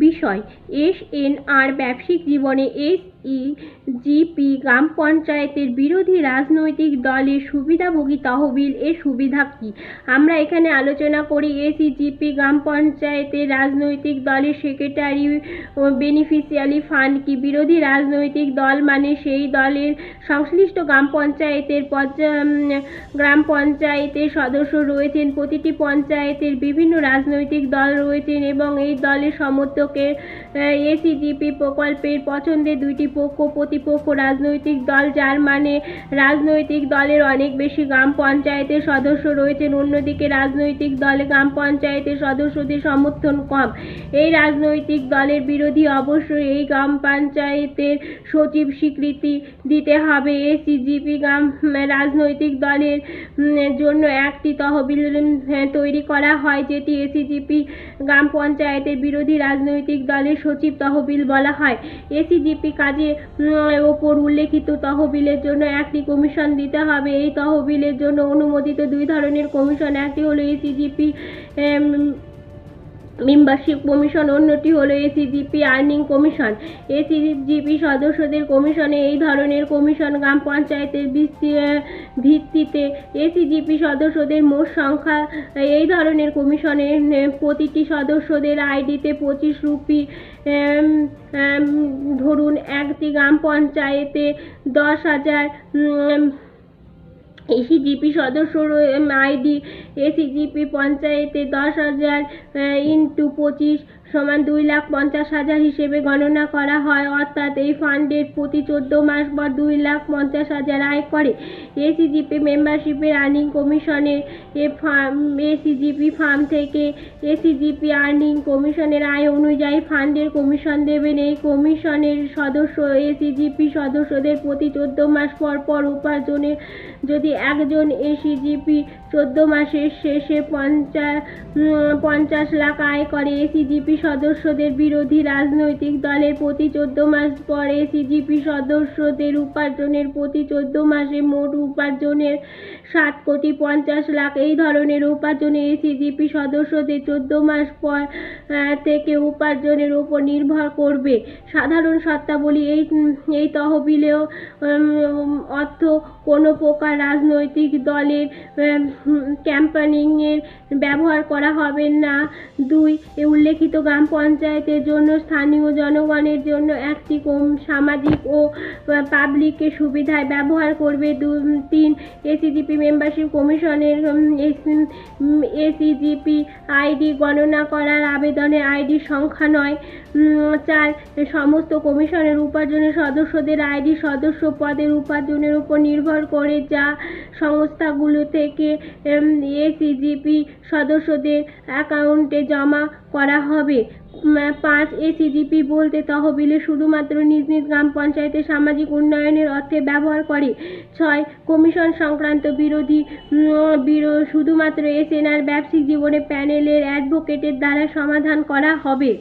বিষয়। SNR ব্যবসায়িক জীবনে SEGP গ্রাম পঞ্চায়েতের বিরোধী রাজনৈতিক দলের সুবিধাভোগী তহবিল এর সুবিধা কি? আমরা এখানে আলোচনা করি SEGP গ্রাম পঞ্চায়েতের রাজনৈতিক দলের সেক্রেটারি বেনিফিশিয়ারি ফান্ড কি। বিরোধী রাজনৈতিক দল মানে সেই দলের সংশ্লিষ্ট গ্রাম পঞ্চায়েতের সদস্য রয়েছেন। প্রতিটি পঞ্চায়েতের বিভিন্ন রাজনৈতিক দল রয়েছেন এবং এই দলের সমর্থকের SEGP প্রকল্পের পছন্দের দুইটি প্রতিপক্ষ রাজনৈতিক দল, যার মানে রাজনৈতিক দলের অনেক বেশি গ্রাম পঞ্চায়েতের সদস্য রয়েছেন, অন্যদিকে রাজনৈতিক দলে গ্রাম পঞ্চায়েতের সদস্যদের সমর্থন কম। এই রাজনৈতিক দলের বিরোধী অবশ্যই এই গ্রাম পঞ্চায়েতের সচিব স্বীকৃতি দিতে হবে। SEGP গ্রাম রাজনৈতিক দলের জন্য একটি তহবিল তৈরি করা হয়, যেটি SEGP গ্রাম পঞ্চায়েতের বিরোধী রাজনৈতিক দলের সচিব তহবিল বলা হয়। SEGP কাজের ওপর উল্লেখিত তহবিলের জন্য একটি কমিশন দিতে হবে। এই তহবিলের জন্য অনুমোদিত দুই ধরনের কমিশন, একটি হলো SEGP মেম্বারশিপ কমিশন, অন্যটি হলো SEGP আর্নিং কমিশন। SEGP সদস্যদের কমিশনে এই ধরনের কমিশন গ্রাম পঞ্চায়েতের ভিত্তিতে SEGP সদস্যদের মোট সংখ্যা। এই ধরনের কমিশনের প্রতিটি সদস্যদের আইডিতে 25 রুপি, ধরুন একটি গ্রাম পঞ্চায়েতে 10,000 SEGP সদস্যর আইডি, SEGP পঞ্চায়েতে 10,000 ইন্টু 25 সমান 2,50,000 হিসেবে গণনা করা হয়, অর্থাৎ এই ফান্ডের প্রতি 14 মাস পর 2,50,000 আয় করে। SEGP মেম্বারশিপের আর্নিং কমিশনের SEGP ফার্ম থেকে SEGP আর্নিং কমিশনের আয় অনুযায়ী ফান্ডের কমিশন দেবেন। এই কমিশনের সদস্য SEGP সদস্যদের প্রতি 14 মাস পর পর উপার্জনের যদি একজন SEGP 14 মাসের শেষে 50 লাখ আয় করে, SEGP সদস্যদের বিরোধী রাজনৈতিক দলের প্রতি 14 মাস পর SEGP সদস্যদের উপার্জনের প্রতি 14 মাসে মোট উপার্জনের 7,50,00,000। এই ধরনের উপার্জনে SEGP সদস্যদের 14 মাস পর থেকে উপার্জনের উপর নির্ভর করবে। সাধারণ শর্তাবলী। এই তহবিলেও অর্থ কোনো প্রকার রাজনৈতিক দলের ক্যাম্পেইনের ব্যবহার করা হবে না। 2. উল্লেখিত গ্রাম পঞ্চায়েতের জন্য স্থানীয় জনগণের জন্য একটি সামাজিক ও পাবলিকের সুবিধায় ব্যবহার করবে। 3. SEGP মেম্বারশিপ কমিশনের SEGP আইডি গণনা করার আবেদনে আইডি সংখ্যা নয়। 4. সমস্ত কমিশনের উপার্জনের সদস্যদের আইডি সদস্য পদের উপার্জনের উপর নির্ভর করে, যা সংস্থাগুলো থেকে SEGP সদস্যদের অ্যাকাউন্টে জমা করা হবে। 5. SEGP বলতে তহবিলে শুধুমাত্র নিজ নিজ গ্রাম পঞ্চায়েতের সামাজিক উন্নয়নের অর্থে ব্যবহার করে। 6. কমিশন সংক্রান্ত বিরোধী শুধুমাত্র SNR ব্যবসায়িক জীবনে প্যানেলের অ্যাডভোকেটের দ্বারা সমাধান করা হবে।